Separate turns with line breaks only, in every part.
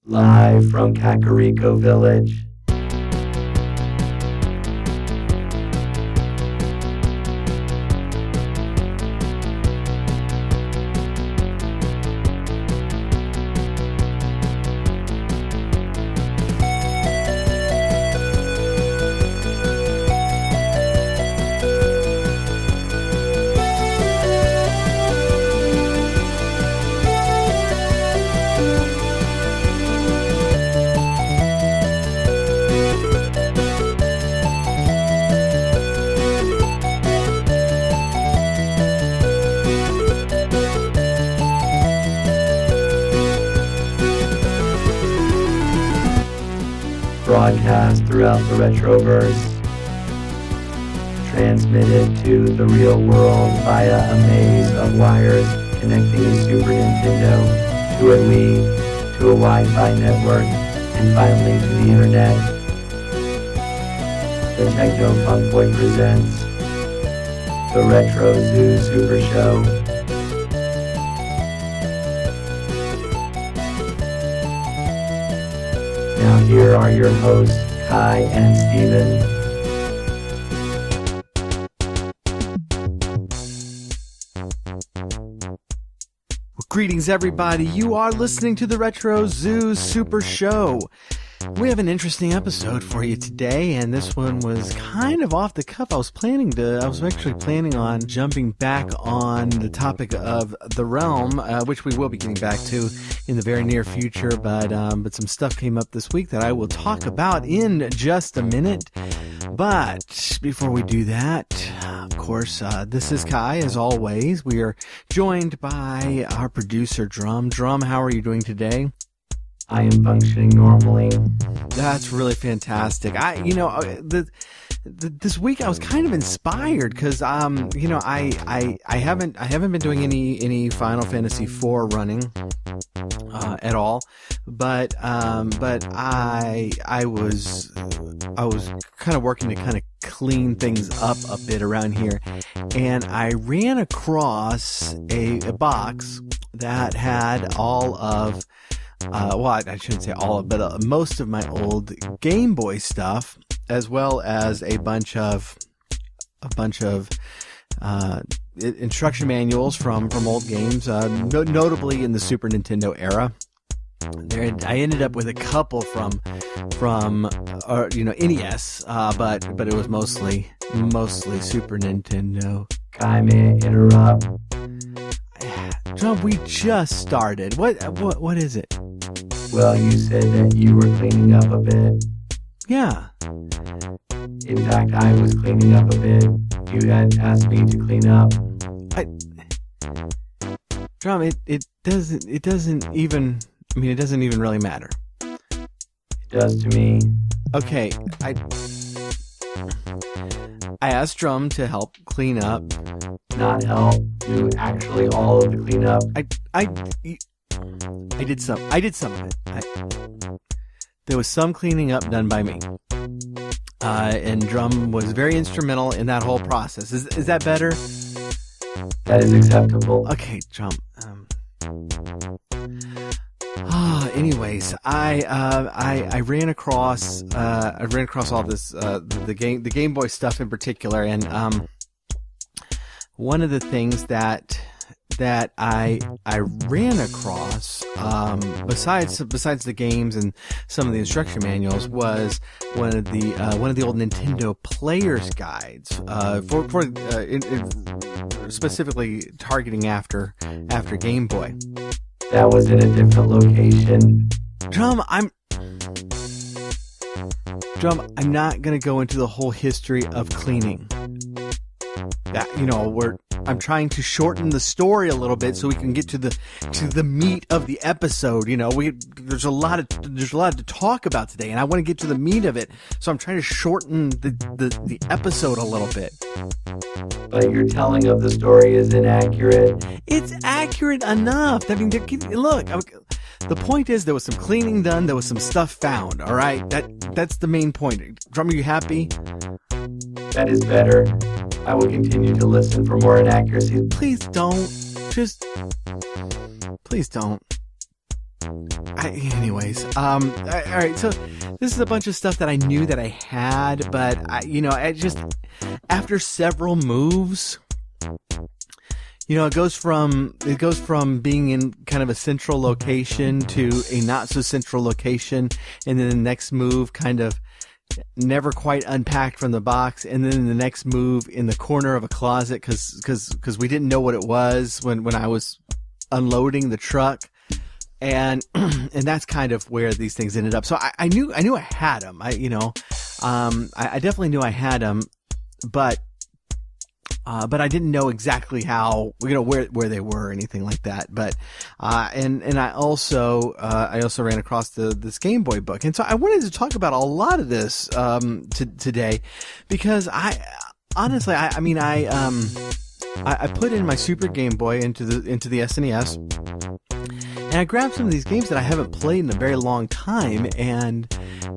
Live from Kakariko Village. Broadcast throughout the Retroverse, transmitted to the real world via a maze of wires connecting a Super Nintendo to a Wii, to a Wi-Fi network, and finally to the Internet. The Techno Funk Boy presents the Retro Zoo Super Show. Now here are your hosts, Kai and Steven.
Well, greetings everybody, you are listening to the Retro Zoo Super Show. We have an interesting episode for you today, and this one was kind of off the cuff. I was actually planning on jumping back on the topic of the realm, which we will be getting back to in the very near future, but some stuff came up this week that I will talk about in just a minute. But before we do that, of course, this is Kai, as always. We are joined by our producer, Drum. Drum, how are you doing today?
I am functioning normally.
That's really fantastic. This week I was kind of inspired because I haven't been doing any Final Fantasy IV running at all, but I was kind of working to kind of clean things up a bit around here, and I ran across a box that had all of I shouldn't say all of, but most of my old Game Boy stuff, as well as a bunch of instruction manuals from old games, notably in the Super Nintendo era. I ended up with a couple from NES, but it was mostly Super Nintendo.
Kai, may I interrupt?
John, we just started. What is it?
Well, you said that you were cleaning up a bit.
Yeah.
In fact, I was cleaning up a bit. You had asked me to clean up.
Drum, it doesn't even really matter.
It does to me.
Okay, I asked Drum to help clean up.
Not help, do actually all of the cleanup.
I did some of it. There was some cleaning up done by me. And Drum was very instrumental in that whole process. Is that better?
That is acceptable.
Okay, Drum. Anyways, I ran across all this the Game Boy stuff in particular, and one of the things that I ran across, besides the games and some of the instruction manuals, was one of the old Nintendo Player's Guides, specifically targeting after Game Boy.
That was in a different location.
Drum, I'm not gonna go into the whole history of cleaning. I'm trying to shorten the story a little bit so we can get to the meat of the episode. There's a lot to talk about today, and I want to get to the meat of it. So I'm trying to shorten the episode a little bit.
But your telling of the story is inaccurate.
It's accurate enough. I mean, look. The point is, there was some cleaning done. There was some stuff found. All right, that's the main point. Drum, are you happy?
That is better. I will continue to listen for more inaccuracies.
Please don't. Please don't. Anyways, all right, so this is a bunch of stuff that I knew that I had, but I just, after several moves, it goes from being in kind of a central location to a not so central location, and then the next move kind of never quite unpacked from the box, and then the next move in the corner of a closet because we didn't know what it was when I was unloading the truck. And that's kind of where these things ended up. So I knew I had them. I definitely knew I had them, but I didn't know exactly how, where they were or anything like that. But and I also ran across this GameBoy book, and so I wanted to talk about a lot of this today, because I honestly I put in my Super Game Boy into the SNES. And I grabbed some of these games that I haven't played in a very long time, and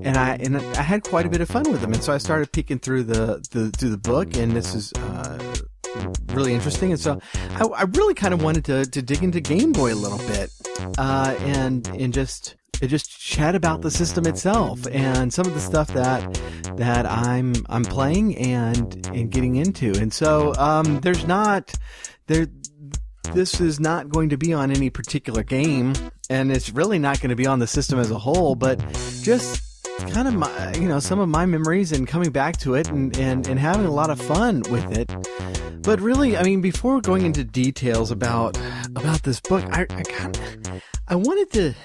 I had quite a bit of fun with them. And so I started peeking through the book, and this is really interesting. And so I really kind of wanted to dig into Game Boy a little bit, and just chat about the system itself and some of the stuff that I'm playing and getting into. And so this is not going to be on any particular game, and it's really not going to be on the system as a whole, but just kind of some of my memories and coming back to it and having a lot of fun with it. But really, before going into details about this book, I wanted to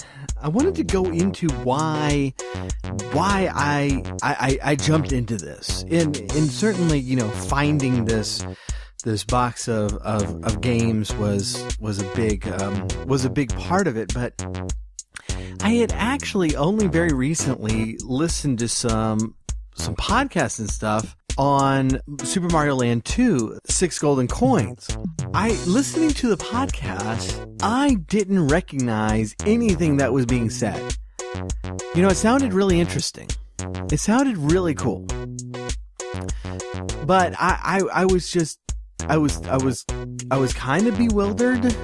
go into why I jumped into this, and certainly, finding this box of games was a big part of it. But I had actually only very recently listened to some podcasts and stuff on Super Mario Land 2, 6 Golden Coins. Listening to the podcast, I didn't recognize anything that was being said. It sounded really interesting. It sounded really cool. But I was kind of bewildered,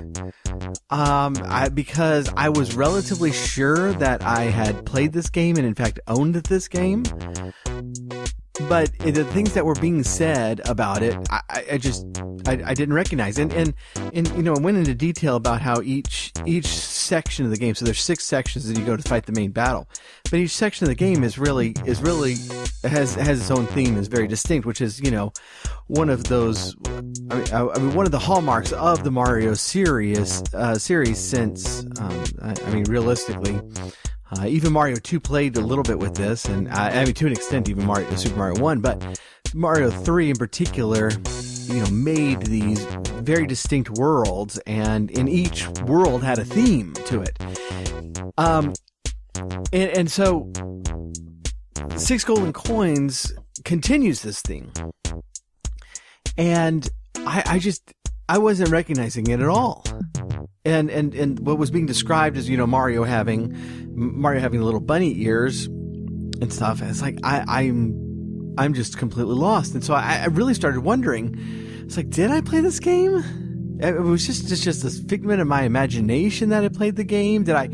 because I was relatively sure that I had played this game and in fact owned this game. But the things that were being said about it, I didn't recognize, and I went into detail about how each section of the game. So there's 6 sections that you go to fight the main battle, but each section of the game has its own theme, is very distinct, which is one of those. One of the hallmarks of the Mario series since realistically. Even Mario 2 played a little bit with this, and to an extent, even Super Mario 1, but Mario 3 in particular, made these very distinct worlds, and in each world had a theme to it. And so 6 Golden Coins continues this theme, and I wasn't recognizing it at all. And what was being described as, Mario having the little bunny ears and stuff. And it's like, I'm just completely lost. And so I really started wondering, it's like, did I play this game? It was just this figment of my imagination that I played the game. Did I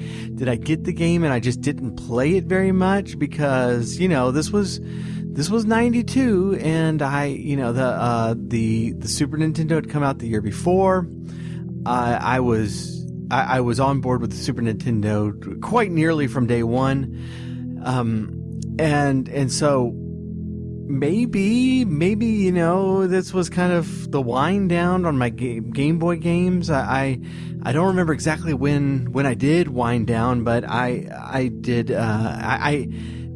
get the game and I just didn't play it very much? Because, this was 92, and the Super Nintendo had come out the year before. I was on board with the Super Nintendo quite nearly from day one, and so maybe this was kind of the wind down on my Game Boy games. I don't remember exactly when I did wind down, but I did.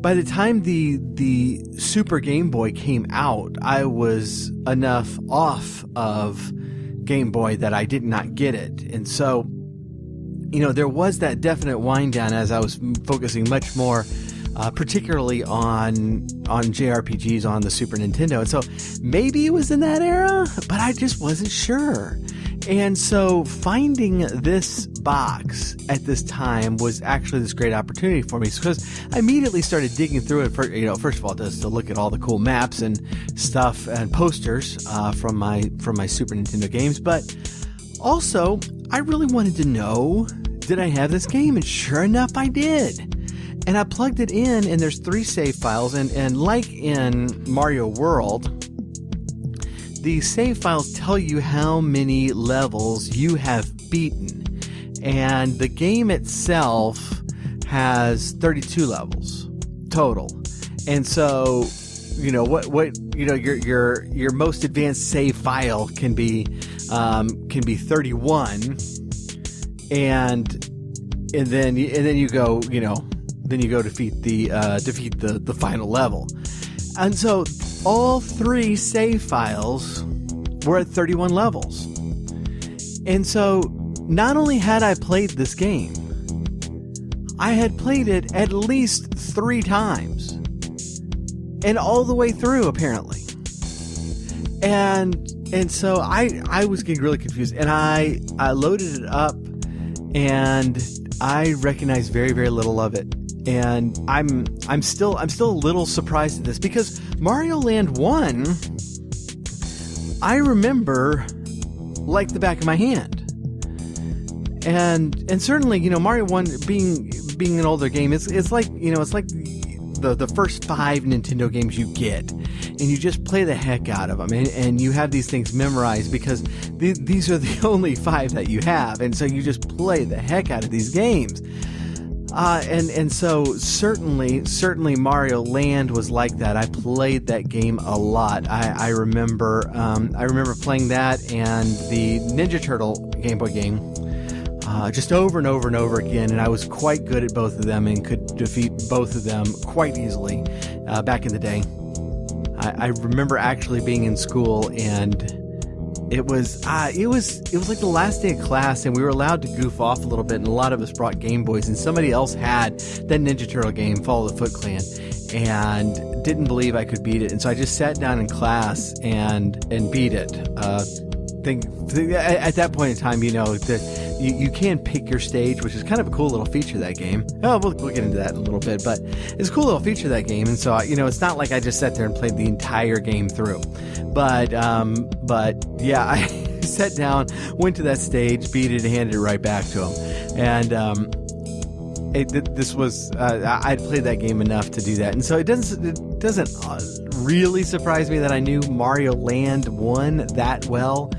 By the time the Super Game Boy came out, I was enough off of Game Boy that I did not get it. And so, there was that definite wind down as I was focusing much more, particularly on JRPGs on the Super Nintendo. And so maybe it was in that era, but I just wasn't sure. And so finding this box at this time was actually this great opportunity for me, because I immediately started digging through it. First of all, just to look at all the cool maps and stuff and posters from my Super Nintendo games, but also I really wanted to know, did I have this game? And sure enough, I did. And I plugged it in, and there's 3 save files. And like in Mario World, the save files tell you how many levels you have beaten. And the game itself has 32 levels total. And so, your most advanced save file can be 31. And then you go, defeat the final level. And so all 3 save files were at 31 levels. And so not only had I played this game, I had played it at least 3 times. And all the way through, apparently. And so I was getting really confused. And I loaded it up, and I recognized very, very little of it. And I'm still a little surprised at this, because Mario Land 1, I remember like the back of my hand. And certainly, Mario 1 being an older game, it's like the first 5 Nintendo games you get, and you just play the heck out of them, and you have these things memorized because these are the only 5 that you have, and so you just play the heck out of these games. And so certainly Mario Land was like that. I played that game a lot. I remember playing that and the Ninja Turtle Game Boy game just over and over and over again, and I was quite good at both of them and could defeat both of them quite easily back in the day. I remember actually being in school, and it was like the last day of class, and we were allowed to goof off a little bit, and a lot of us brought Game Boys, and somebody else had that Ninja Turtle game, Follow the Foot Clan, and didn't believe I could beat it, and so I just sat down in class and beat it. At that point in time, you can pick your stage, which is kind of a cool little feature of that game. Oh, we'll get into that in a little bit, but it's a cool little feature of that game. And so, it's not like I just sat there and played the entire game through. But yeah, I sat down, went to that stage, beat it, and handed it right back to him. And I'd played that game enough to do that. And so it doesn't really surprise me that I knew Mario Land 1 that well.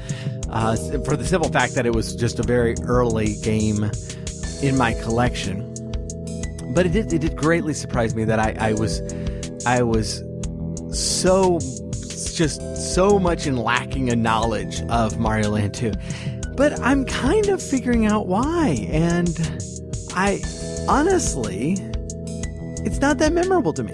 For the simple fact that it was just a very early game in my collection. But it did greatly surprise me that I was so much in lacking a knowledge of Mario Land 2. But I'm kind of figuring out why, and I honestly, it's not that memorable to me.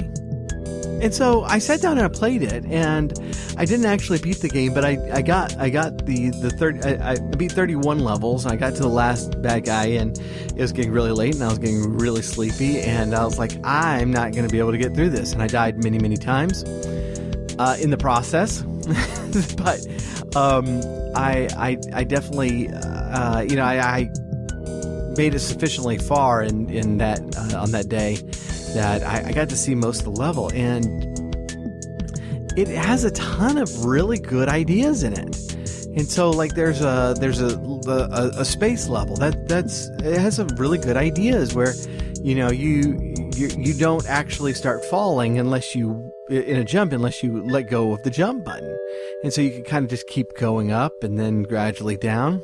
And so I sat down and I played it, and I didn't actually beat the game, but I got the third. I beat 31 levels. And I got to the last bad guy, and it was getting really late, and I was getting really sleepy, and I was like, I'm not going to be able to get through this, and I died many, many times in the process. But I definitely I made it sufficiently far in that on that day that I got to see most of the level, and it has a ton of really good ideas in it. And so, like, there's a space level it has some really good ideas where you don't actually start falling unless you let go of the jump button, and so you can kind of just keep going up and then gradually down.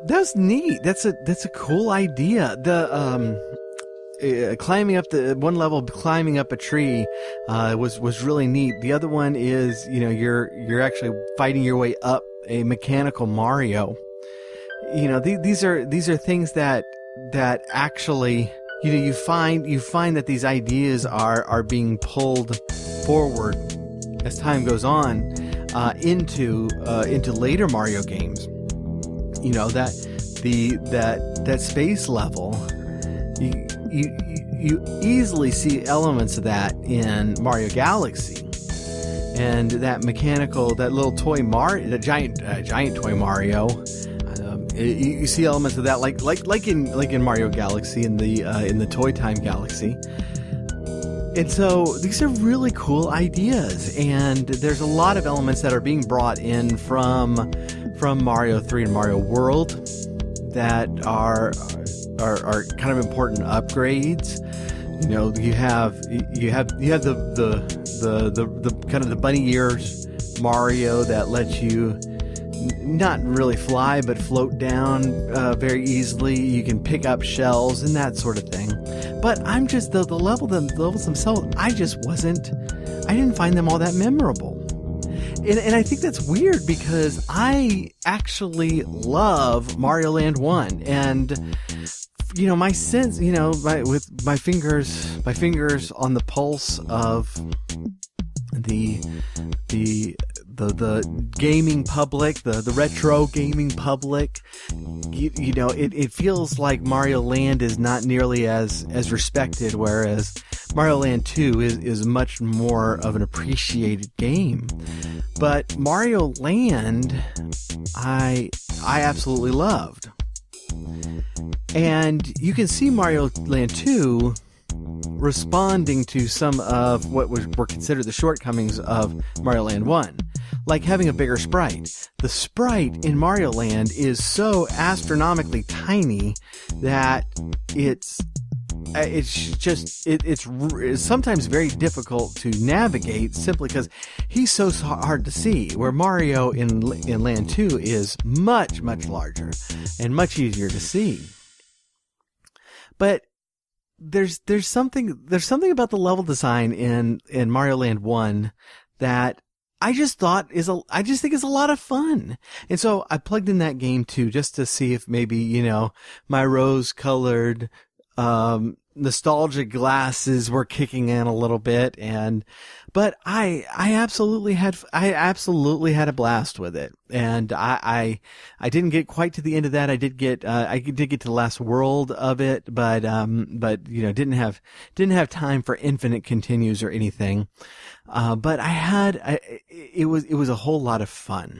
That's neat. That's a cool idea. Climbing up one level, climbing up a tree, was really neat. The other one is, you're actually fighting your way up a mechanical Mario. These are things that actually, you find that these ideas are being pulled forward as time goes on, into later Mario games. That space level, you easily see elements of that in Mario Galaxy, and that little toy Mario, the giant toy Mario. You see elements of that, like in Mario Galaxy, in the Toy Time Galaxy. And so these are really cool ideas, and there's a lot of elements that are being brought in from Mario 3 and Mario World that are kind of important upgrades. You know, you have the kind of the bunny ears Mario that lets you not really fly, but float down very easily. You can pick up shells and that sort of thing. But I'm just the levels themselves. I didn't find them all that memorable. And I think that's weird because I actually love Mario Land 1. And, you know, my sense, you know, with my fingers on the pulse of the gaming public, the retro gaming public, you know, it feels like Mario Land is not nearly as respected, whereas Mario Land 2 is much more of an appreciated game. But Mario Land, I absolutely loved. And you can see Mario Land 2 responding to some of what were considered the shortcomings of Mario Land 1, like having a bigger sprite. The sprite in Mario Land is so astronomically tiny that it's sometimes very difficult to navigate simply because he's so hard to see, where Mario in Land 2 is much, much larger and much easier to see. But there's something about the level design in Mario Land 1 that I just think is a lot of fun. And so I plugged in that game too, just to see if maybe, you know, my rose-colored nostalgic glasses were kicking in a little bit. But I absolutely had a blast with it. And I didn't get quite to the end of that. I did get to the last world of it, but you know, didn't have time for infinite continues or anything. But it was a whole lot of fun.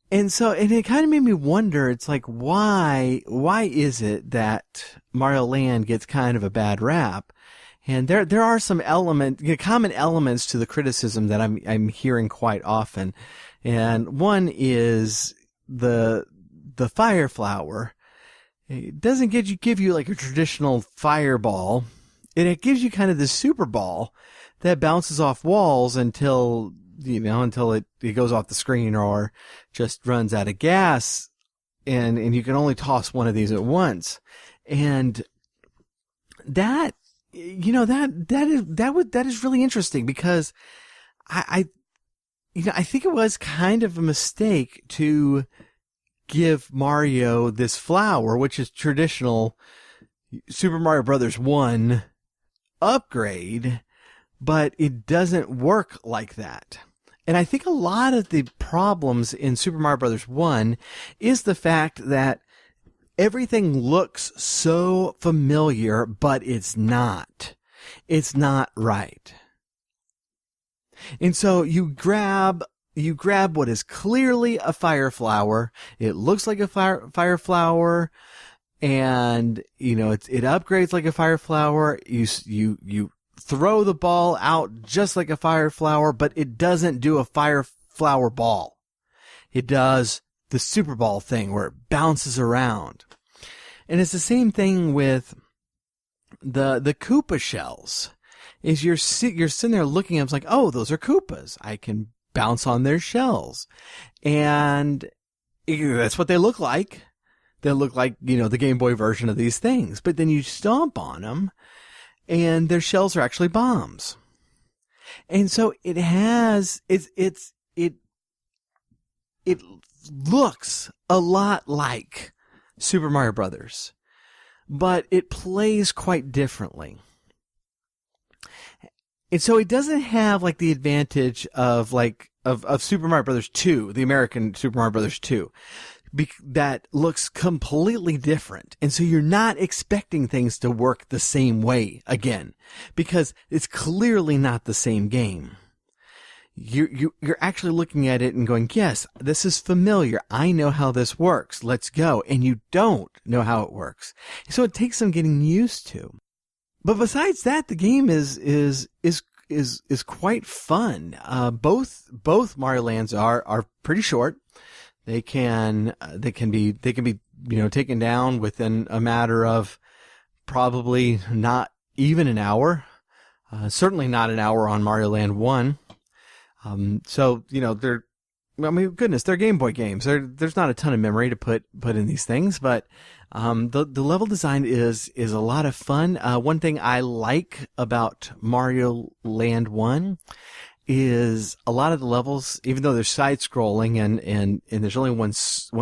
And it kind of made me wonder, it's like, why is it that Mario Land gets kind of a bad rap? And there are some common elements to the criticism that I'm hearing quite often. And one is the fire flower. It doesn't give you like a traditional fireball. It gives you kind of this super ball that bounces off walls until it goes off the screen or just runs out of gas, and you can only toss one of these at once. And that is really interesting, because I think it was kind of a mistake to give Mario this flower, which is traditional Super Mario Brothers 1 upgrade, but it doesn't work like that. And I think a lot of the problems in Super Mario Bros. 1 is the fact that everything looks so familiar, but it's not. It's not right. And so you grab what is clearly a fire flower. It looks like a fire flower, and you know it upgrades like a fire flower. You throw the ball out just like a fire flower, but it doesn't do a fire flower ball. It does the Super Ball thing where it bounces around. And it's the same thing with the Koopa shells. Is you're sitting there looking at them, it's like, oh, those are Koopas. I can bounce on their shells. And that's what they look like. They look like, you know, the Game Boy version of these things. But then you stomp on them, and their shells are actually bombs. And so it looks a lot like Super Mario Brothers, but it plays quite differently. And so it doesn't have like the advantage of Super Mario Brothers 2, the American Super Mario Brothers 2. That looks completely different. And so you're not expecting things to work the same way again, because it's clearly not the same game. You're actually looking at it and going, yes, this is familiar. I know how this works. Let's go. And you don't know how it works. So it takes some getting used to. But besides that, the game is quite fun. Both Mario Lands are pretty short. They can be taken down within a matter of probably not even an hour. Certainly not an hour on Mario Land 1. They're Game Boy games. There's not a ton of memory to put in these things, but the level design is a lot of fun. One thing I like about Mario Land 1 is a lot of the levels, even though they're side scrolling and there's only one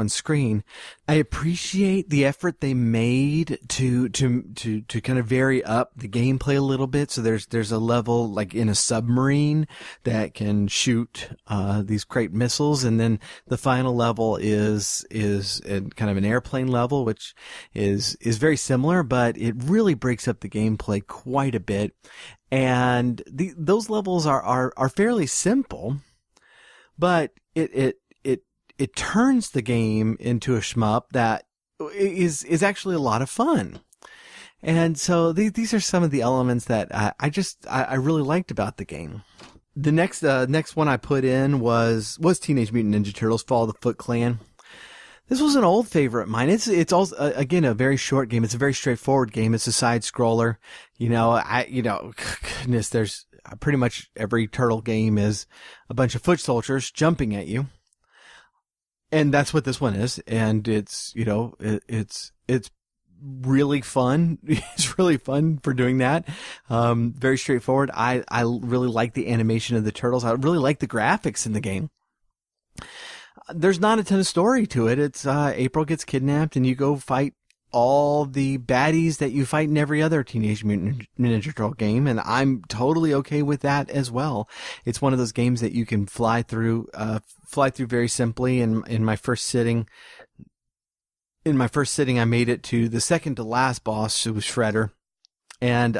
screen, I appreciate the effort they made to kind of vary up the gameplay a little bit. So there's a level like in a submarine that can shoot these great missiles, and then the final level is kind of an airplane level, which is very similar, but it really breaks up the gameplay quite a bit. And those levels are fairly simple, but it turns the game into a shmup that is actually a lot of fun. And so these are some of the elements that I really liked about the game. The next one I put in was Teenage Mutant Ninja Turtles: Fall of the Foot Clan. This was an old favorite of mine. It's also, again, a very short game. It's a very straightforward game. It's a side scroller. Goodness, there's pretty much every turtle game is a bunch of foot soldiers jumping at you. And that's what this one is. And it's really fun. It's really fun for doing that. Very straightforward. I really like the animation of the turtles. I really like the graphics in the game. There's not a ton of story to it. It's April gets kidnapped and you go fight all the baddies that you fight in every other Teenage Mutant Ninja Turtle game, and I'm totally okay with that as well. It's one of those games that you can fly through very simply. In my first sitting, I made it to the second to last boss, who was Shredder, and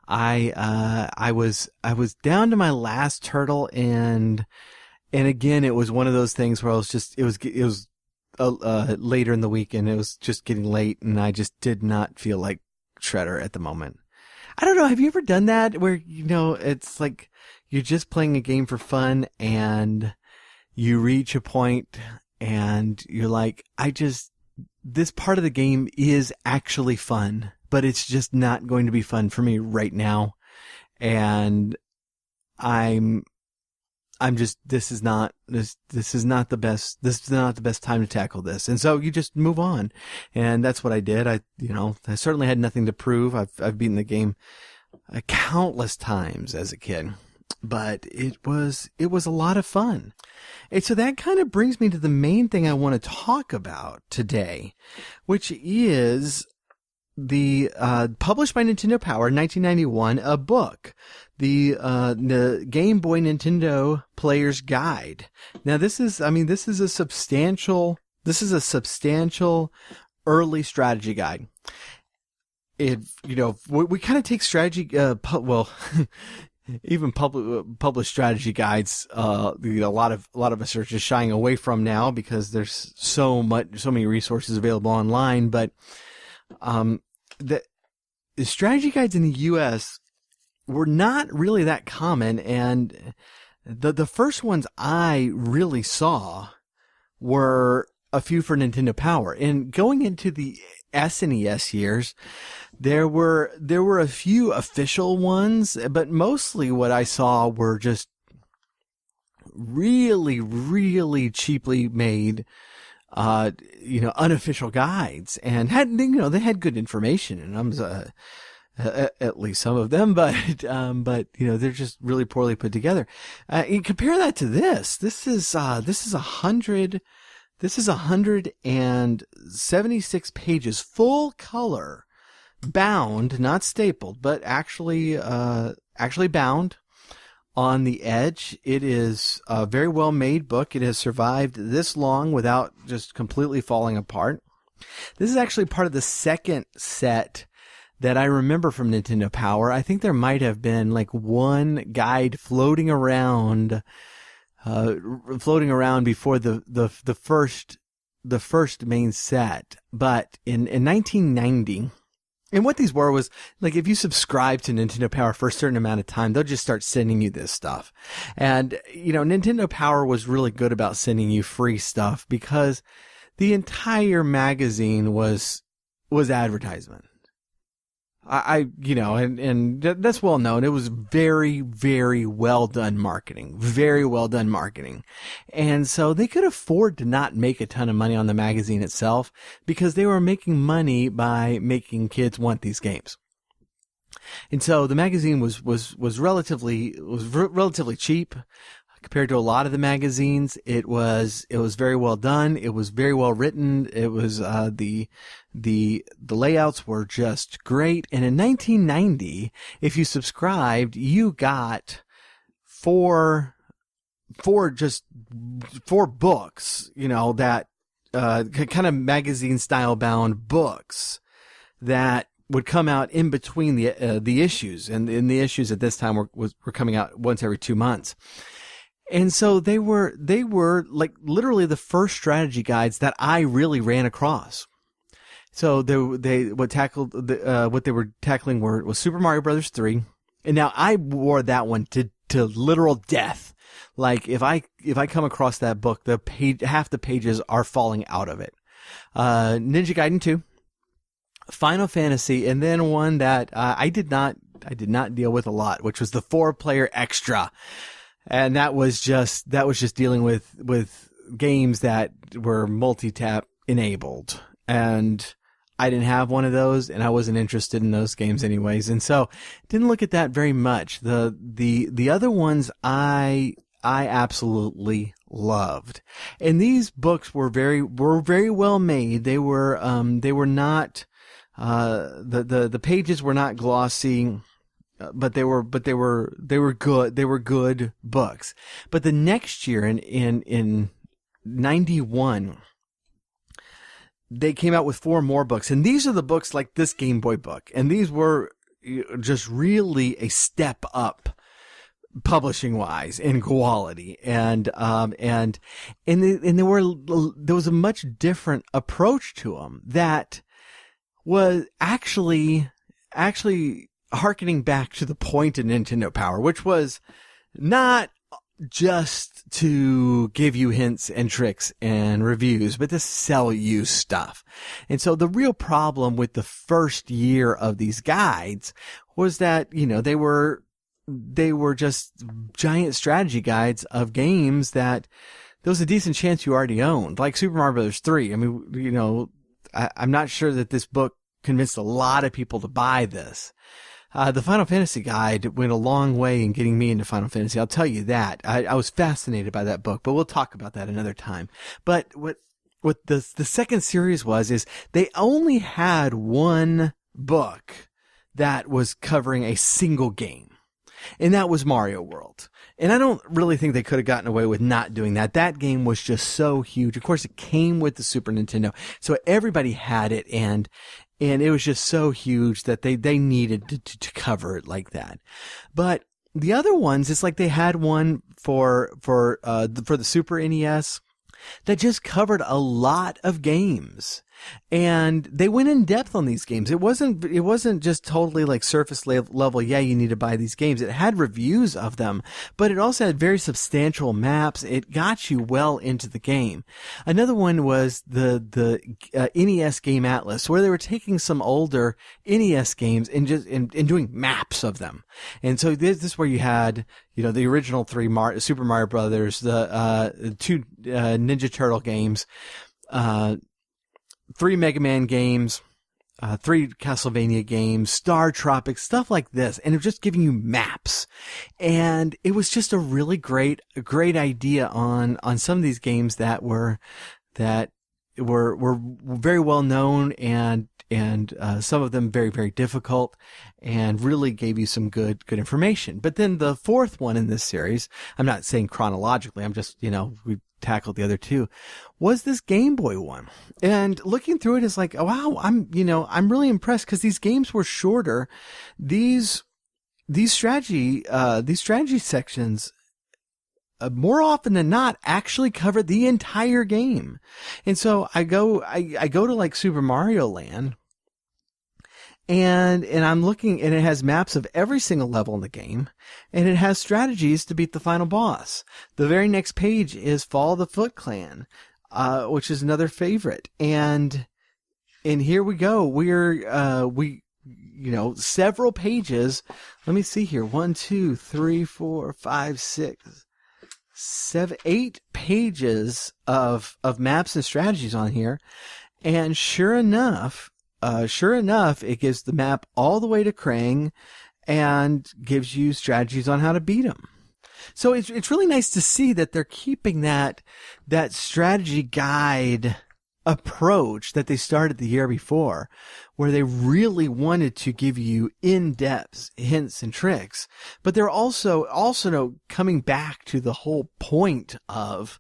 I was down to my last turtle, and again, it was one of those things where it was later in the week, and it was just getting late, and I just did not feel like Shredder at the moment. I don't know. Have you ever done that where, it's like you're just playing a game for fun and you reach a point and you're like, this part of the game is actually fun, but it's just not going to be fun for me right now. And this is not the best time to tackle this. And so you just move on. And that's what I did. I certainly had nothing to prove. I've beaten the game countless times as a kid, but it was a lot of fun. And so that kind of brings me to the main thing I want to talk about today, which is the published by Nintendo Power in 1991, a book, the Game Boy Nintendo Player's Guide. Now this is a substantial early strategy guide. We kind of take strategy even published strategy guides, a lot of us are just shying away from now because there's so many resources available online, but the strategy guides in the U.S. were not really that common, and the first ones I really saw were a few for Nintendo Power. And going into the SNES years, there were a few official ones, but mostly what I saw were just really, really cheaply made unofficial guides, and they had good information in them, at least some of them, but they're just really poorly put together. You compare that to this. This is 176 pages, full color, bound, not stapled, but actually bound on the edge. It is a very well made book. It has survived this long without just completely falling apart. This is actually part of the second set that I remember from Nintendo Power. I think there might have been like one guide floating around before the first main set. But in 1990, and what these were was, like, if you subscribe to Nintendo Power for a certain amount of time, they'll just start sending you this stuff. And, Nintendo Power was really good about sending you free stuff because the entire magazine was advertisement. And that's well known. It was very, very well done marketing. Very well done marketing. And so they could afford to not make a ton of money on the magazine itself because they were making money by making kids want these games. And so the magazine was relatively cheap compared to a lot of the magazines. It was very well done. It was very well written. It was, the layouts were just great. And in 1990, if you subscribed, you got four books, that, kind of magazine style bound books that would come out in between the issues. And the issues at this time were coming out once every 2 months. And so they were like literally the first strategy guides that I really ran across. So what they were tackling was Super Mario Brothers 3. And now I wore that one to literal death. Like if I come across that book, half the pages are falling out of it. Ninja Gaiden 2, Final Fantasy, and then one that I did not deal with a lot, which was the 4-player extra. And that was just dealing with games that were multi-tap enabled. And I didn't have one of those, and I wasn't interested in those games anyways. And so didn't look at that very much. The other ones I absolutely loved. And these books were very well made. They were not, the pages were not glossy. But they were good. They were good books. But the next year in 91, they came out with 4 more books. And these are the books like this Game Boy book. And these were just really a step up publishing wise in quality. And there was a much different approach to them that was actually harkening back to the point of Nintendo Power, which was not just to give you hints and tricks and reviews, but to sell you stuff. And so the real problem with the first year of these guides was that, they were just giant strategy guides of games that there was a decent chance you already owned, like Super Mario Brothers 3. I mean, I'm not sure that this book convinced a lot of people to buy this. The Final Fantasy guide went a long way in getting me into Final Fantasy. I'll tell you that. I was fascinated by that book, but we'll talk about that another time. But what the second series is they only had one book that was covering a single game. And that was Mario World. And I don't really think they could have gotten away with not doing that. That game was just so huge. Of course, it came with the Super Nintendo, so everybody had it, and it was just so huge that they needed to cover it like that. But the other ones, it's like they had one for the Super NES that just covered a lot of games. And they went in depth on these games. It wasn't just totally like surface level. Yeah, you need to buy these games. It had reviews of them, but it also had very substantial maps. It got you well into the game. Another one was the NES Game Atlas, where they were taking some older NES games and doing maps of them. And so this is where you had, the original 3 Super Mario Brothers, the 2 Ninja Turtle games, 3 Mega Man games, 3 Castlevania games, Star Tropics, stuff like this. And it was just giving you maps. And it was just a really great idea on some of these games that were very well known and some of them very, very difficult, and really gave you some good information. But then the fourth one in this series, I'm not saying chronologically, I'm just, we tackled the other 2, was this Game Boy one. And looking through it is like, oh, wow, I'm really impressed because these games were shorter. These strategy sections, more often than not, actually cover the entire game. And so I go to like Super Mario Land, and I'm looking, and it has maps of every single level in the game, and it has strategies to beat the final boss. The very next page is Fall of the Foot Clan. which is another favorite. And here we go. Several pages. Let me see here. 1, 2, 3, 4, 5, 6, 7, 8 pages of maps and strategies on here. And sure enough, it gives the map all the way to Krang and gives you strategies on how to beat him. So it's really nice to see that they're keeping that strategy guide approach that they started the year before, where they really wanted to give you in-depth hints and tricks, but they're also coming back to the whole point of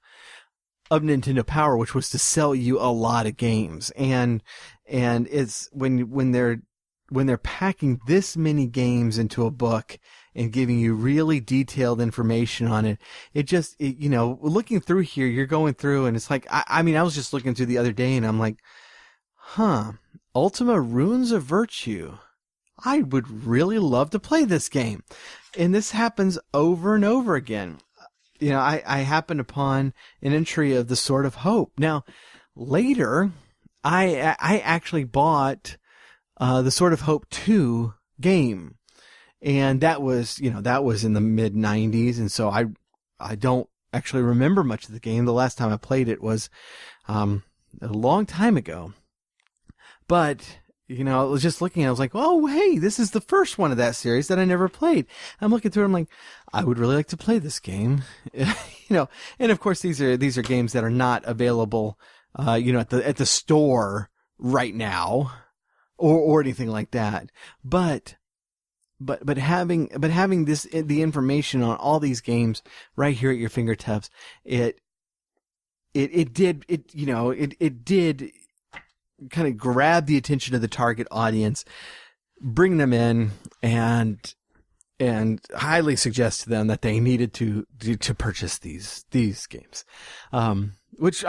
Nintendo Power, which was to sell you a lot of games. And it's when they're packing this many games into a book and giving you really detailed information on it, looking through here, you're going through and it's like, I was just looking through the other day and I'm like, Ultima Runes of Virtue. I would really love to play this game. And this happens over and over again. I happened upon an entry of the Sword of Hope. Now, later, I actually bought the Sword of Hope 2 game, and that was in the mid 90s, and so I don't actually remember much of the game. The last time I played it was a long time ago. But I was just looking and I was like, oh, hey, this is the first one of that series that I never played. I'm looking through it, I'm like, I would really like to play this game. And of course these are games that are not available, at the store right now or anything like that. But having the information on all these games right here at your fingertips, it did kind of grab the attention of the target audience, bring them in, and highly suggest to them that they needed to purchase these games, which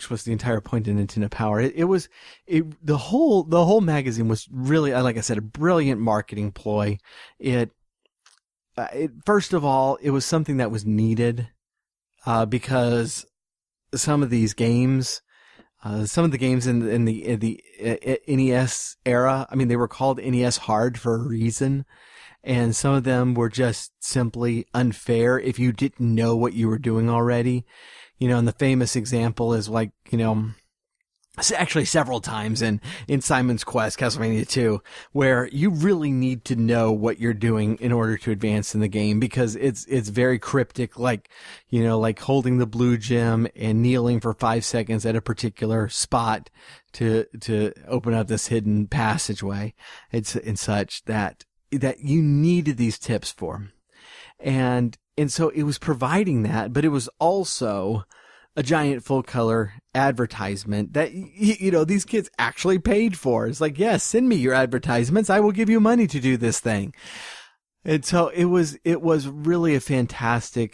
was the entire point of Nintendo Power. The whole magazine was really, like I said, a brilliant marketing ploy. First of all, it was something that was needed, because some of these games. Some of the games in the NES era, they were called NES Hard for a reason, and some of them were just simply unfair if you didn't know what you were doing already. And the famous example is actually several times in Simon's Quest, Castlevania 2, where you really need to know what you're doing in order to advance in the game, because it's very cryptic, like holding the blue gem and kneeling for 5 seconds at a particular spot to open up this hidden passageway. It's in such that you needed these tips for. And so it was providing that, but it was also a giant full color advertisement that, these kids actually paid for. It's like, yes, send me your advertisements. I will give you money to do this thing. And so it was really a fantastic,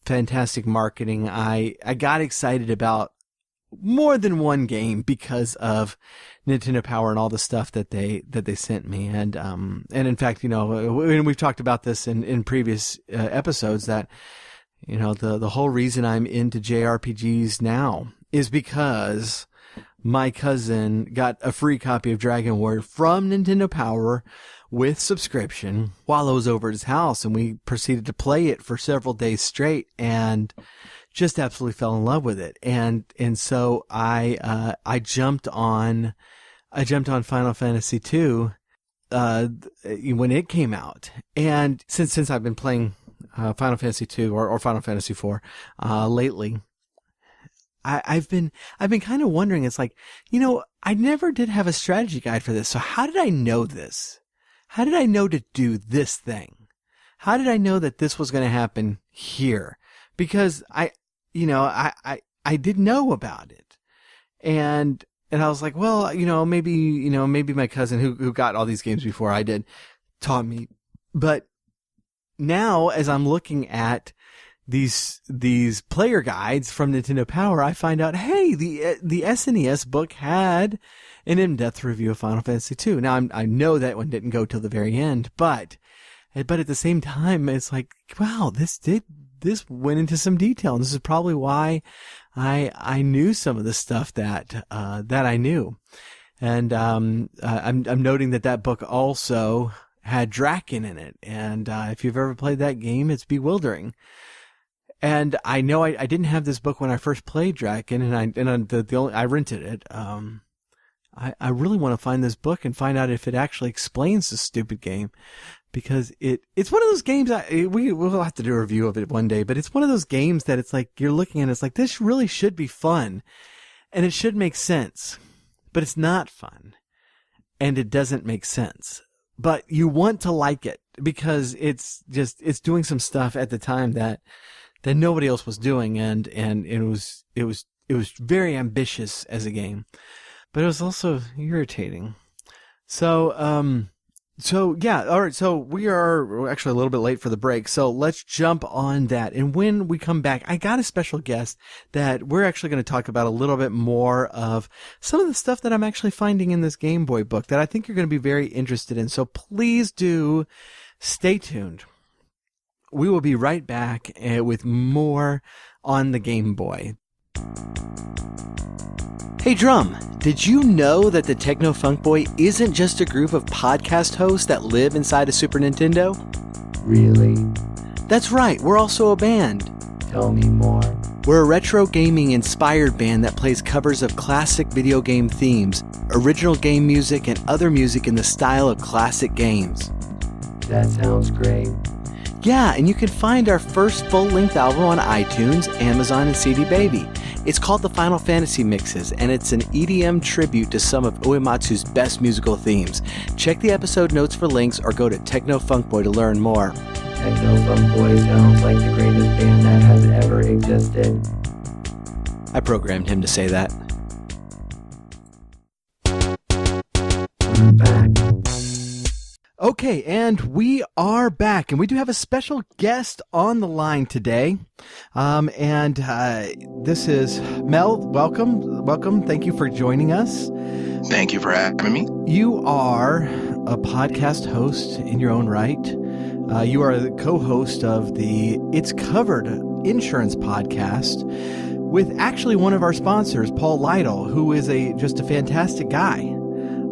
fantastic marketing. I got excited about more than one game because of Nintendo Power and all the stuff that they sent me. And in fact, and we've talked about this in previous episodes, that the whole reason I'm into JRPGs now is because my cousin got a free copy of Dragon Ward from Nintendo Power with subscription while I was over at his house, and we proceeded to play it for several days straight and just absolutely fell in love with it. And so I jumped on Final Fantasy II when it came out. And since I've been playing Final Fantasy II or Final Fantasy IV lately, I've been kind of wondering. It's like, I never did have a strategy guide for this. So how did I know this? How did I know to do this thing? How did I know that this was going to happen here? Because I didn't know about it. And I was like, well, maybe my cousin who got all these games before I did taught me. But now, as I'm looking at these player guides from Nintendo Power, I find out, hey, the SNES book had an in-depth review of Final Fantasy II. Now, I know that one didn't go till the very end, but at the same time, it's like, wow, this went into some detail, and this is probably why I knew some of the stuff that I knew. And I'm noting that book also had Draken in it. And if you've ever played that game, it's bewildering. And I know I didn't have this book when I first played Draken, and I rented it. I really want to find this book and find out if it actually explains this stupid game, because it's one of those games we'll have to do a review of it one day, but it's one of those games that it's like you're looking at it, it's like this really should be fun and it should make sense, but it's not fun and it doesn't make sense. But you want to like it because it's doing some stuff at the time that nobody else was doing, and it was very ambitious as a game. But it was also irritating. So yeah, all right. So we're actually a little bit late for the break. So let's jump on that. And when we come back, I got a special guest that we're actually going to talk about a little bit more of some of the stuff that I'm actually finding in this Game Boy book that I think you're going to be very interested in. So please do stay tuned. We will be right back with more on the Game Boy. Hey Drum, did you know that the Techno Funk Boy isn't just a group of podcast hosts that live inside a Super Nintendo?
Really?
That's right, we're also a band.
Tell me more.
We're a retro gaming inspired band that plays covers of classic video game themes, original game music, and other music in the style of classic games.
That sounds great.
Yeah, and you can find our first full-length album on iTunes, Amazon, and CD Baby. It's called the Final Fantasy Mixes, and it's an EDM tribute to some of Uematsu's best musical themes. Check the episode notes for links or go to Techno Funk Boy to learn more.
Techno Funk Boy sounds like the greatest band that has ever existed.
I programmed him to say that.
I'm back.
Okay, and we are back, and we do have a special guest on the line today. This is Mel. Welcome. Thank you for joining us.
Thank you for having me.
You are a podcast host in your own right. You are the co-host of the It's Covered Insurance podcast with actually one of our sponsors, Paul Lytle, who is just a fantastic guy.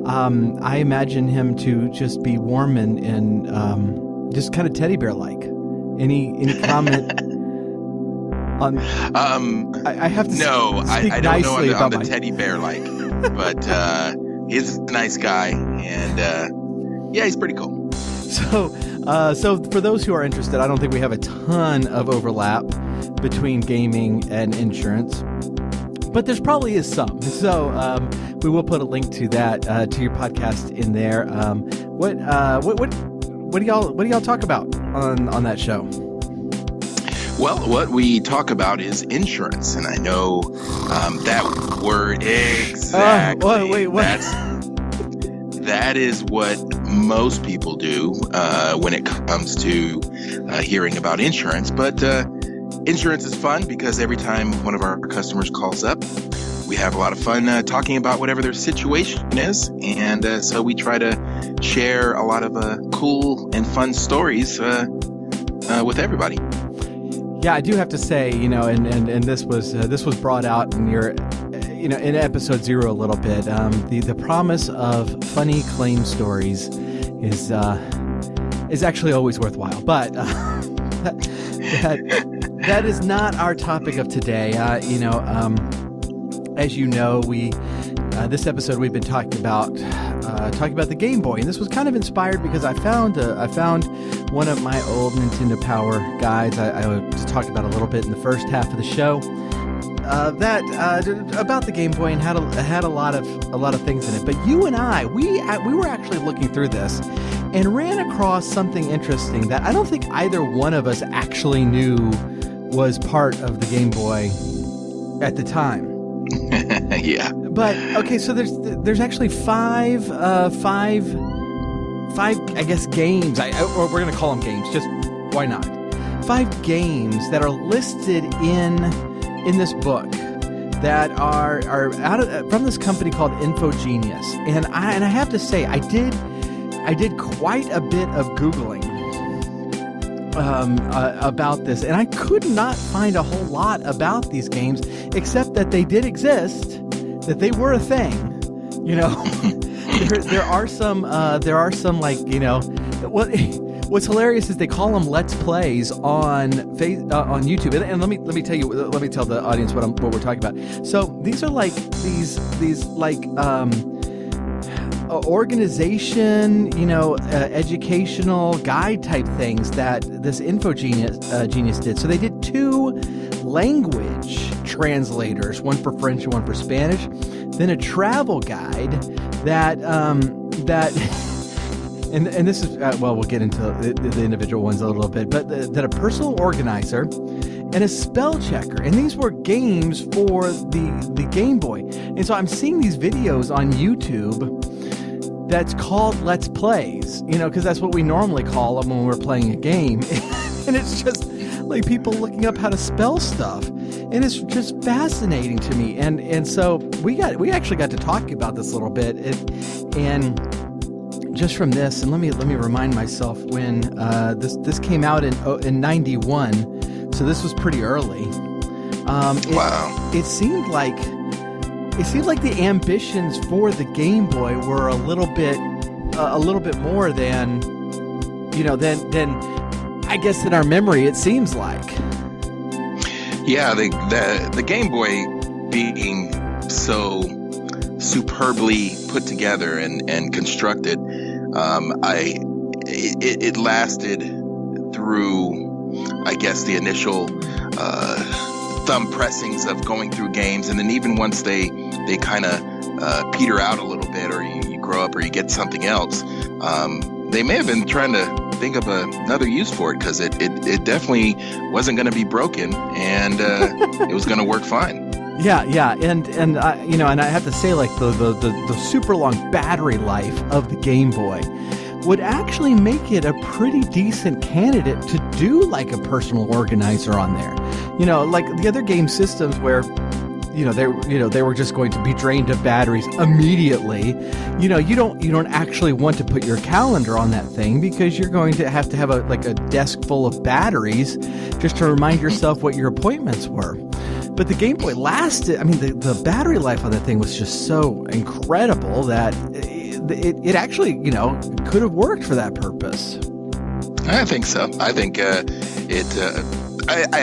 I imagine him to just be warm and just kind of teddy bear like. Any comment on? I have to.
No,
speak
I don't know
about
on the teddy bear like, but he's a nice guy, and yeah, he's pretty cool.
So for those who are interested, I don't think we have a ton of overlap between gaming and insurance. But there's probably is some. So we will put a link to that to your podcast in there. What do y'all talk about on that show?
Well, what we talk about is insurance, and I know that word exactly.
Wait, what?
That is what most people do when it comes to hearing about insurance, but. Insurance is fun because every time one of our customers calls up, we have a lot of fun talking about whatever their situation is. And so we try to share a lot of cool and fun stories with everybody.
Yeah, I do have to say, and this was brought out in your, in episode 0 a little bit. The promise of funny claim stories is actually always worthwhile, but that is not our topic of today. As you know, this episode we've been talking about the Game Boy, and this was kind of inspired because I found one of my old Nintendo Power guides. I just talked about a little bit in the first half of the show about the Game Boy and had a lot of things in it. But you and I, we were actually looking through this and ran across something interesting that I don't think either one of us actually knew was part of the Game Boy at the time.
Yeah.
But okay, so there's actually five I guess games. Or we're gonna call them games. Just why not? 5 games that are listed in this book that are out from this company called InfoGenius. And I have to say, I did quite a bit of Googling about this, and I could not find a whole lot about these games except that they did exist, that they were a thing. You know, there are some like, you know, what's hilarious is they call them Let's Plays on YouTube, and let me tell the audience what we're talking about. So these are like these like organization, you know, educational guide type things that this InfoGenius did. So they did 2 language translators, one for French and one for Spanish, then a travel guide that and this is well, we'll get into the individual ones a little bit, but that a personal organizer and a spell checker, and these were games for the Game Boy. And so I'm seeing these videos on YouTube that's called Let's Plays, you know, because that's what we normally call them when we're playing a game. And it's just like people looking up how to spell stuff, and it's just fascinating to me. And so we actually got to talk about this a little bit, and just from this, and let me remind myself when this came out in 91, so this was pretty early.
Wow!
It seemed like the ambitions for the Game Boy were a little bit more than, you know, than I guess in our memory it seems like.
Yeah, the Game Boy being so superbly put together and constructed, it lasted through, I guess, the initial thumb pressings of going through games, and then even once they kind of peter out a little bit, or you grow up or you get something else, they may have been trying to think of another use for it, because it definitely wasn't going to be broken, and it was going to work fine.
Yeah, and I, you know, and I have to say, like the super long battery life of the Game Boy would actually make it a pretty decent candidate to do like a personal organizer on there. You know, like the other game systems where, they were just going to be drained of batteries immediately. You know, you don't actually want to put your calendar on that thing, because you're going to have a desk full of batteries just to remind yourself what your appointments were. But the Game Boy lasted. I mean, the battery life on that thing was just so incredible that it actually, you know, could have worked for that purpose.
I think so. I think I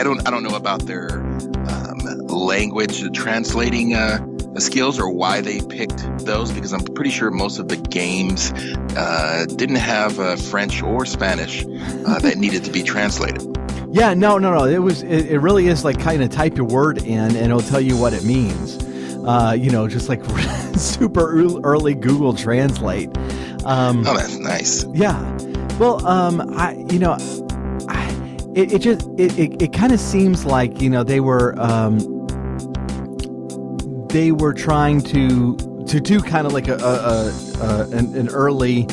don't know about their language translating skills, or why they picked those, because I'm pretty sure most of the games didn't have French or Spanish that needed to be translated.
Yeah, no. It really is like kind of type your word in and it'll tell you what it means. Just like super early Google Translate.
Oh, that's nice.
Yeah. Well, it kind of seems like, you know, they were trying to do kind of like an early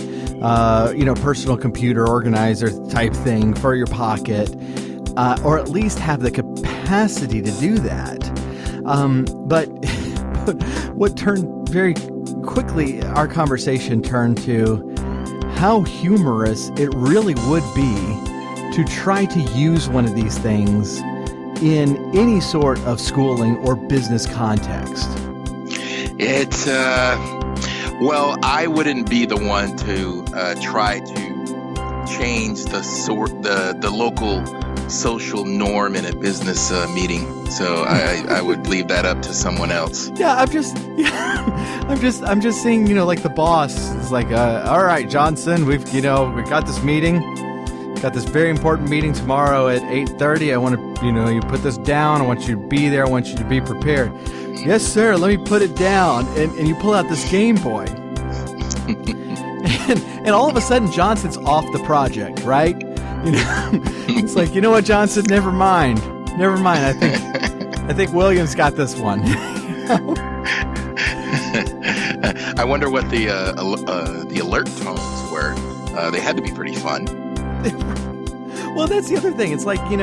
personal computer organizer type thing for your pocket, or at least have the capacity to do that. But what turned very quickly, our conversation turned to how humorous it really would be to try to use one of these things in any sort of schooling or business context.
Well, I wouldn't be the one to try to change the local social norm in a business meeting. So I would leave that up to someone else.
Yeah, I'm just seeing, you know, like the boss is like, all right, Johnson, we've got this meeting. Got this very important meeting tomorrow at 8:30. I want to, you put this down. I want you to be there. I want you to be prepared. Yes, sir. Let me put it down. And you pull out this Game Boy. and all of a sudden, Johnson's off the project, right? You know, it's like, you know what, Johnson? Never mind. I think William's got this one.
I wonder what the alert tones were. They had to be pretty fun.
Well, that's the other thing. It's like, do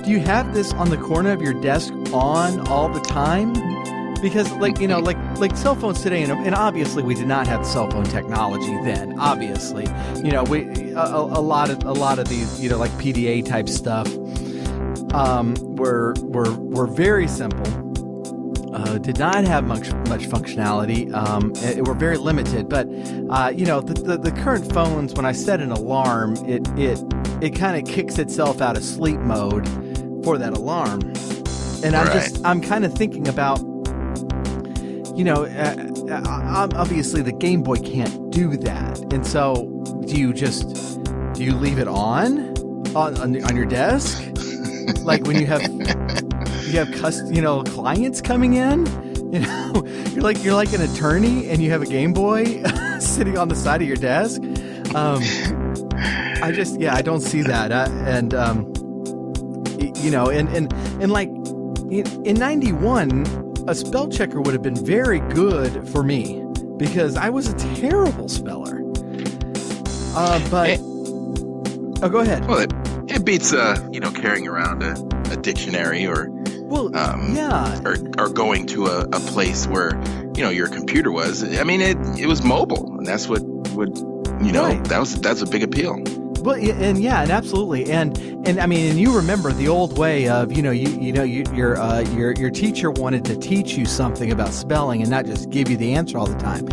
you have this on the corner of your desk on all the time? Because like cell phones today, and obviously we did not have cell phone technology then. Obviously, we a lot of these, like PDA type stuff. were very simple. Did not have much functionality. Were very limited. But the current phones, when I set an alarm, it kind of kicks itself out of sleep mode for that alarm. And I'm kind of thinking about, obviously the Game Boy can't do that. And so do you leave it on your desk? Like when you have clients coming in, you're like an attorney and you have a Game Boy sitting on the side of your desk. I don't see that. In 91, a spell checker would have been very good for me because I was a terrible speller. Go ahead.
Well, it beats carrying around a dictionary or going to a place where your computer was. I mean, it was mobile, and that's what would
right.
that's a big appeal.
Well, and absolutely, and I mean, and you remember the old way of your teacher wanted to teach you something about spelling and not just give you the answer all the time,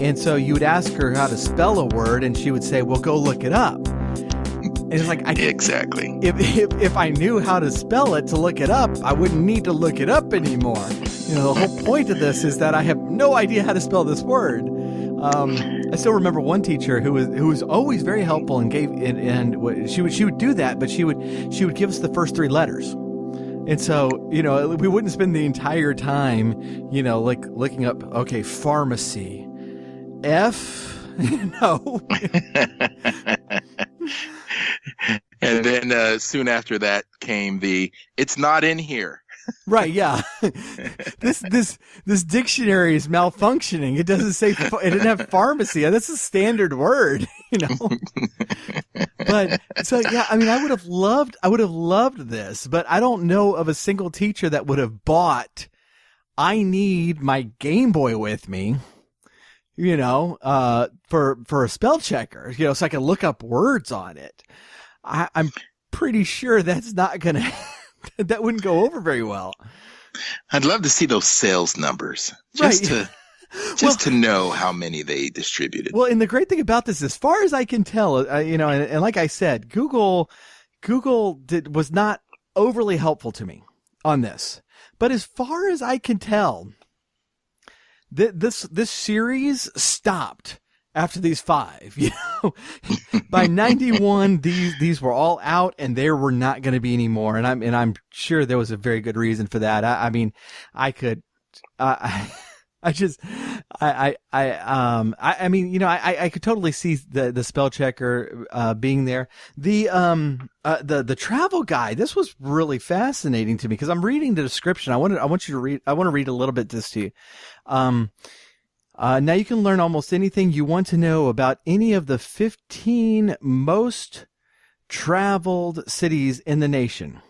and so you would ask her how to spell a word, and she would say, "Well, go look it up." And it's like
exactly.
If I knew how to spell it to look it up, I wouldn't need to look it up anymore. The whole point of this is that I have no idea how to spell this word. I still remember one teacher who was always very helpful and she would do that, but she would give us the first three letters, and so we wouldn't spend the entire time like looking up pharmacy,
And then soon after that came it's not in here.
Right, yeah. This dictionary is malfunctioning. It doesn't say, it didn't have pharmacy. That's a standard word, But so yeah, I mean, I would have loved this, but I don't know of a single teacher that would have bought, I need my Game Boy with me, for a spell checker, so I can look up words on it. I'm pretty sure that's not gonna. That wouldn't go over very well.
I'd love to see those sales numbers to know how many they distributed.
Well, and the great thing about this, as far as I can tell, and like I said, Google was not overly helpful to me on this. But as far as I can tell, this series stopped after these 5, by 91, these were all out and there were not going to be any more. And I'm sure there was a very good reason for that. I mean, I could totally see the spell checker, being there. The travel guide, this was really fascinating to me because I'm reading the description. I want to read a little bit this to you. Now you can learn almost anything you want to know about any of the 15 most traveled cities in the nation.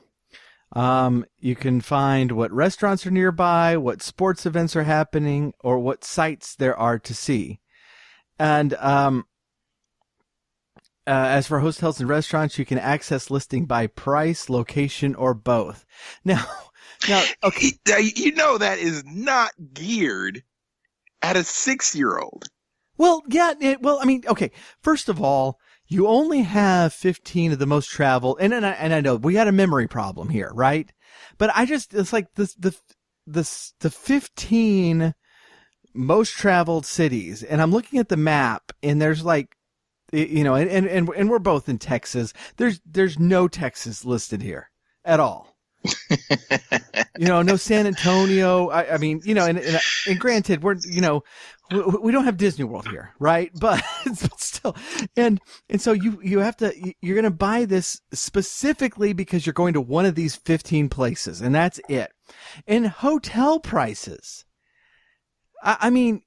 You can find what restaurants are nearby, what sports events are happening, or what sights there are to see. And as for hotels and restaurants, you can access listing by price, location, or both. Now, okay.
That is not geared at a 6-year-old.
Well, yeah. I mean, okay. First of all, you only have 15 of the most traveled, and I know we had a memory problem here, right? But it's like the 15 most traveled cities, and I'm looking at the map, and there's like, and we're both in Texas. There's no Texas listed here at all. No San Antonio. I mean, and granted, we don't have Disney World here, right? But still, and so you're going to buy this specifically because you're going to one of these 15 places, and that's it. And hotel prices. I mean,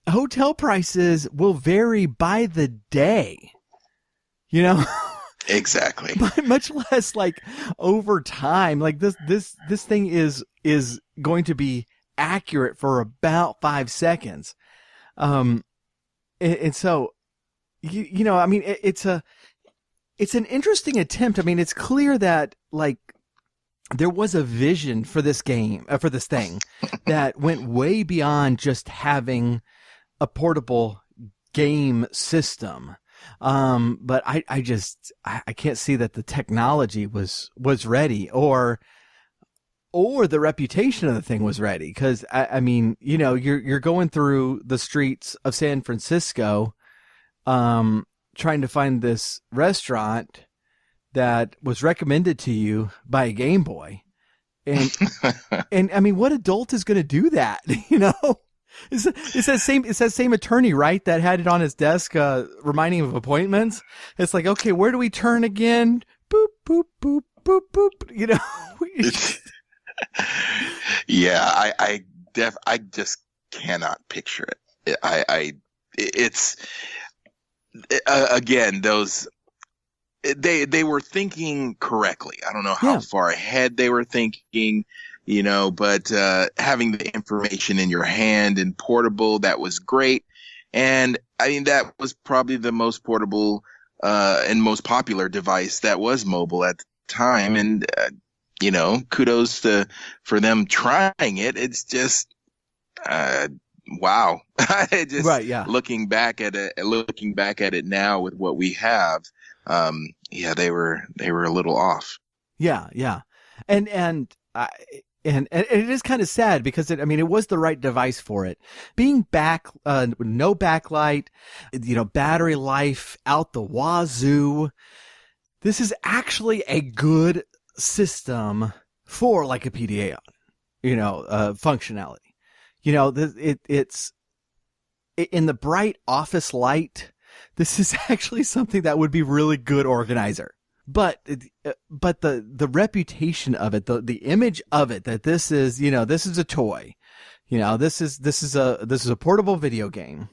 hotel prices will vary by the day,
Exactly.
Much less like over time. Like this thing is going to be accurate for about 5 seconds. And so, I mean, it's an interesting attempt. I mean, it's clear that like there was a vision for this game, for this thing, that went way beyond just having a portable game system. But I can't see that the technology was ready, or the reputation of the thing was ready. Cause I mean, you know, you're going through the streets of San Francisco, trying to find this restaurant that was recommended to you by a Game Boy. And, and I mean, what adult is going to do that? You know, it's that same attorney, right? That had it on his desk, reminding him of appointments. It's like, okay, where do we turn again? Boop, boop, boop, boop, boop. You know?
Yeah. I just cannot picture it. It's again, they were thinking correctly. I don't know how far ahead they were thinking, you know, but having the information in your hand and portable, that was great. And I mean, that was probably the most portable and most popular device that was mobile at the time. And, you know, kudos for them trying it. It's just, wow. Just
right, yeah.
Looking back at it now with what we have, yeah, they were a little off.
Yeah, yeah. And it is kind of sad because it was the right device for it. Being no backlight, you know, battery life out the wazoo. This is actually a good system for like a PDA, you know, functionality. You know, it's in the bright office light. This is actually something that would be really good organizer. But the reputation of it, the image of it, that this is, you know, this is a toy, you know, this is a portable video game,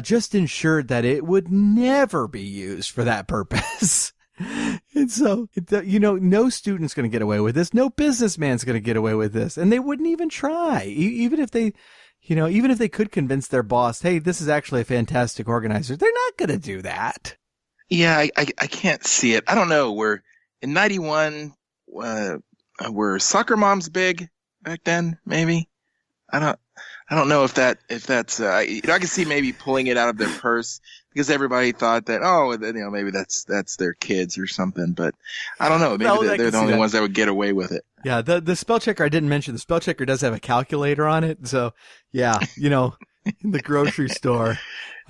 just ensured that it would never be used for that purpose. And so, you know, no student's going to get away with this. No businessman's going to get away with this. And they wouldn't even try, even if they, you know, even if they could convince their boss, hey, this is actually a fantastic organizer. They're not going to do that.
Yeah, I can't see it. I don't know. We're in 91. Were soccer moms big back then? Maybe. I don't know if that's. You know, I can see maybe pulling it out of their purse because everybody thought that, oh, you know, maybe that's their kids or something. But I don't know. Maybe they're the only ones that would get away with it.
Yeah, the spell checker I didn't mention. The spell checker does have a calculator on it. So yeah, you know, in the grocery store.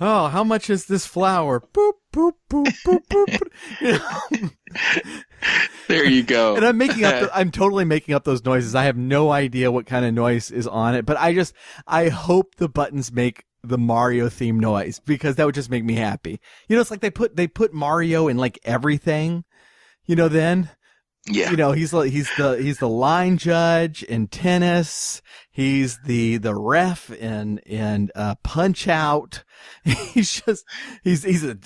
Oh, how much is this flour? Boop, boop, boop, boop, boop. You know?
There you go.
And I'm totally making up those noises. I have no idea what kind of noise is on it, but I hope the buttons make the Mario theme noise because that would just make me happy. You know, it's like they put Mario in like everything, you know, then.
Yeah.
You know, he's the line judge in tennis. He's the ref in Punch Out. He's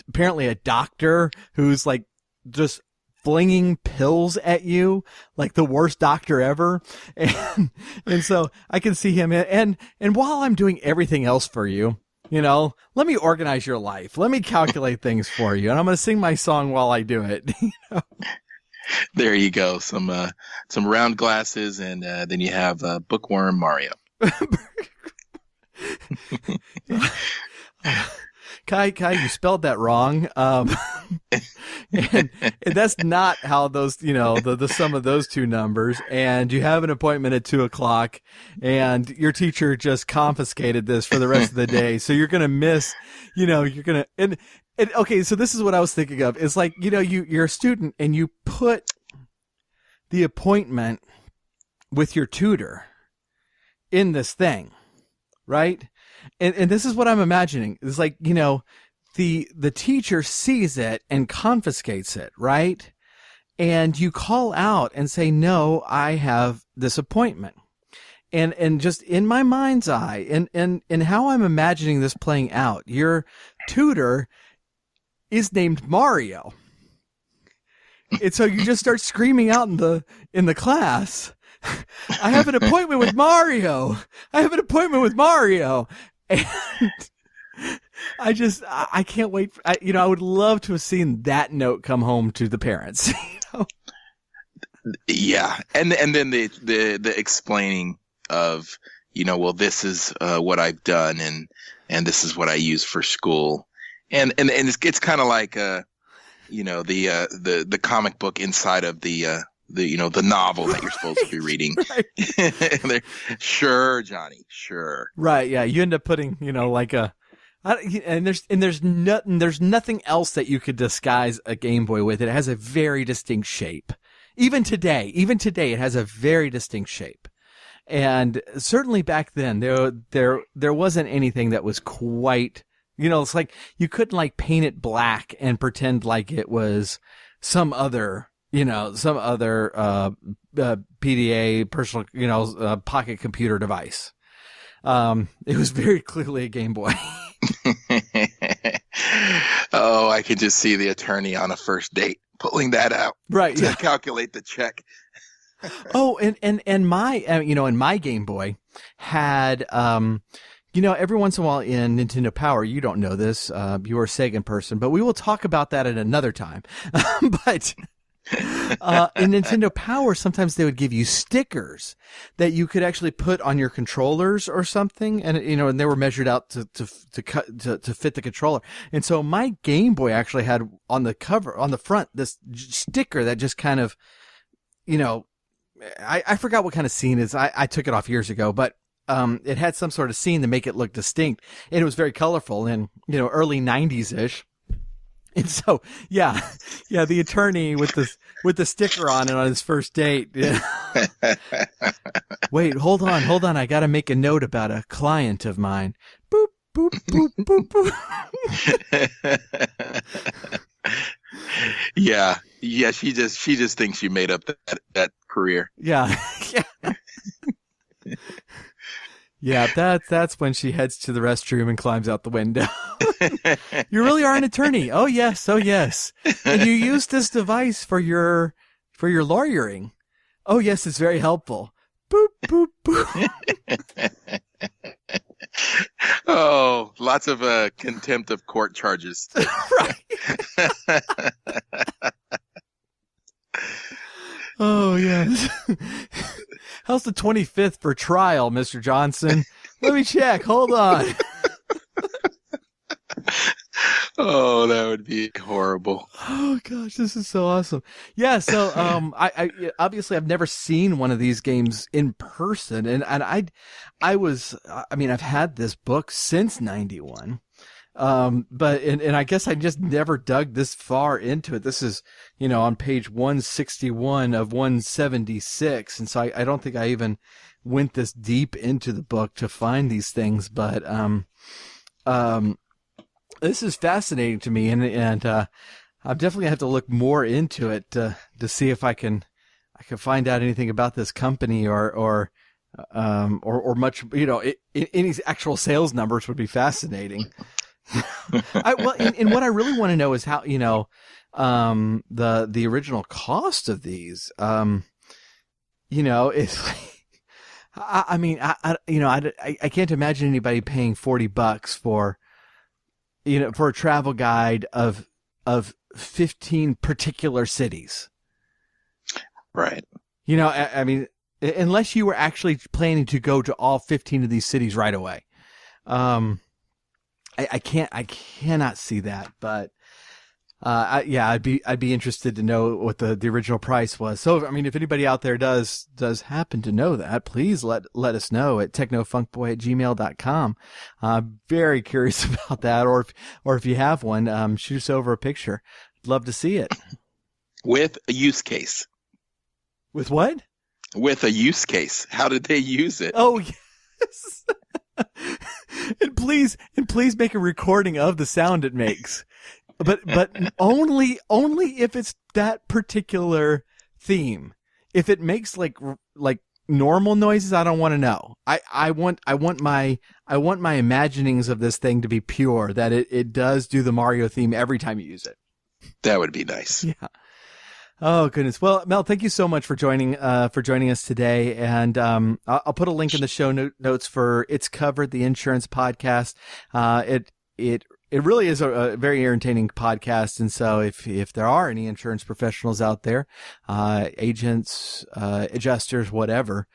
apparently a doctor who's like just flinging pills at you like the worst doctor ever. And so I can see him and while I'm doing everything else for you, you know, let me organize your life. Let me calculate things for you. And I'm going to sing my song while I do it. You know?
There you go. Some round glasses, and then you have Bookworm Mario.
Kai, you spelled that wrong. And that's not how those, you know, the sum of those two numbers. And you have an appointment at 2:00, and your teacher just confiscated this for the rest of the day. So you're gonna miss, you know, and okay, so this is what I was thinking of. It's like, you know, you're a student and you put the appointment with your tutor in this thing, right? And this is what I'm imagining. It's like, you know, the teacher sees it and confiscates it, right? And you call out and say, no, I have this appointment. And just in my mind's eye and how I'm imagining this playing out, your tutor is named Mario. And so you just start screaming out in the class, I have an appointment with Mario. I have an appointment with Mario. And I can't wait. I would love to have seen that note come home to the parents. You know?
Yeah, and then the explaining of, well, this is what I've done, and this is what I use for school, and it's kind of like the comic book inside of the novel that you're supposed to be reading. Right. Sure, Johnny, sure.
Right, yeah. You end up putting, like there's nothing else that you could disguise a Game Boy with. It has a very distinct shape. Even today, it has a very distinct shape. And certainly back then, there wasn't anything that was quite, it's like you couldn't like paint it black and pretend like it was some other PDA personal, pocket computer device. It was very clearly a Game Boy.
Oh, I can just see the attorney on a first date pulling that out,
right?
To calculate the check.
Oh, and my, and my Game Boy had, every once in a while in Nintendo Power, you don't know this, you're a Sega person, but we will talk about that at another time. But in Nintendo Power, sometimes they would give you stickers that you could actually put on your controllers or something, and and they were measured out to fit the controller. And so my Game Boy actually had on the cover, on the front, this sticker that just kind of, I forgot what kind of scene it is. I took it off years ago, but it had some sort of scene to make it look distinct, and it was very colorful and early 90s ish. And so, yeah, the attorney with the sticker on it on his first date. Yeah. Wait, hold on. I got to make a note about a client of mine. Boop, boop, boop, boop, boop.
Yeah. She just thinks you made up that career.
Yeah. Yeah, that's when she heads to the restroom and climbs out the window. You really are an attorney. Oh yes. And you use this device for your lawyering. Oh yes, it's very helpful. Boop boop boop.
Oh, lots of contempt of court charges.
Right. Oh yes. How's the 25th for trial, Mr. Johnson? Let me check. Hold on.
Oh, that would be horrible.
Oh gosh, this is so awesome. Yeah, so I obviously I've never seen one of these games in person, and I've had this book since 91. But I guess I just never dug this far into it. This is, on page 161 of 176. And so I don't think I even went this deep into the book to find these things, but, this is fascinating to me, and I'm definitely gonna have to look more into it to see if I can find out anything about this company or much, any actual sales numbers would be fascinating. And what I really want to know is how, the original cost of these, it's like, I can't imagine anybody paying $40 for a travel guide of 15 particular cities.
Right.
Unless you were actually planning to go to all 15 of these cities right away. I cannot see that, but I'd be interested to know what the original price was. So, if anybody out there does happen to know that, please let us know at technofunkboy@gmail.com. Very curious about that, or if you have one, shoot us over a picture. Love to see it.
With a use case.
With what?
With a use case. How did they use it?
Oh, yes. And please make a recording of the sound it makes. But only if it's that particular theme. If it makes like normal noises, I don't want to know. I want my imaginings of this thing to be pure, that it does do the Mario theme every time you use it.
That would be nice.
Yeah. Oh goodness. Well, Mel, thank you so much for joining us today. And I'll put a link in the show notes for It's Covered, the insurance podcast. It it really is a very entertaining podcast. And so if there are any insurance professionals out there, agents, adjusters, whatever,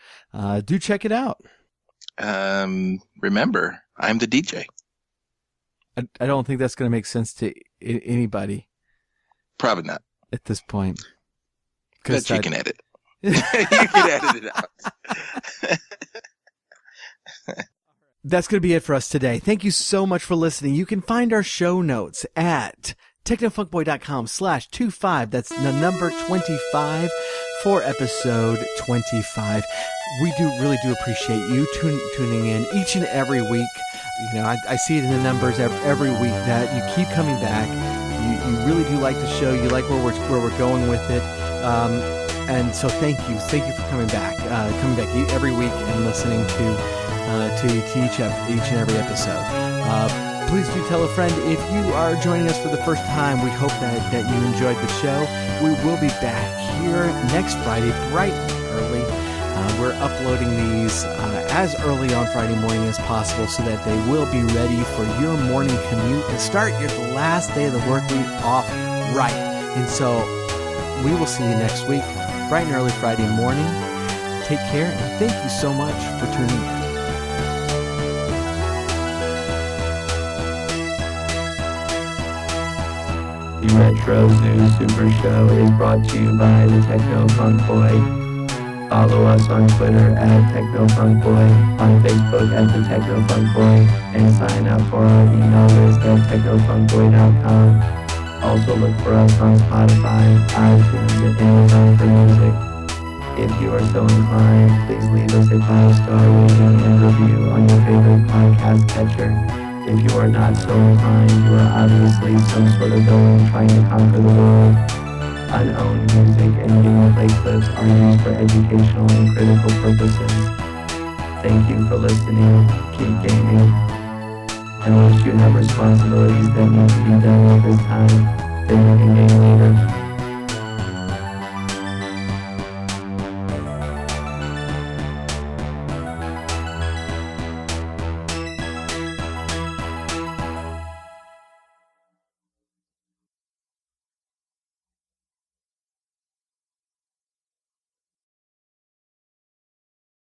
do check it out.
Remember, I'm the DJ.
I don't think that's going to make sense to anybody.
Probably not.
At this point.
But you can edit. You can edit it out.
That's going to be it for us today. Thank you so much for listening. You can find our show notes at technofunkboy.com/25. That's the number 25 for episode 25. We really do appreciate you tuning in each and every week. You know, I see it in the numbers every week that you keep coming back. You really do like the show. You like where we're going with it. And so thank you for coming back every week and listening to each and every episode. Please do tell a friend if you are joining us for the first time. We hope that you enjoyed the show. We will be back here next Friday, bright and early. We're uploading these as early on Friday morning as possible so that they will be ready for your morning commute and start your last day of the work week off right. And so we will see you next week, bright and early Friday morning. Take care, and thank you so much for tuning in.
The Retro Zoo Super Show is brought to you by the Techno Funk Boy. Follow us on Twitter at TechnoFunkBoy, on Facebook at the Techno Funk Boy, and sign up for our email list at TechnoFunkBoy.com. Also look for us on Spotify, iTunes, and Amazon for music. If you are so inclined, please leave us a 5-star rating and review on your favorite podcast catcher. If you are not so inclined, you are obviously some sort of villain trying to conquer the world. Unowned music and gameplay clips are used for educational and critical purposes. Thank you for listening, keep gaming, and once you have responsibilities that need to be done at this time, then you can game later.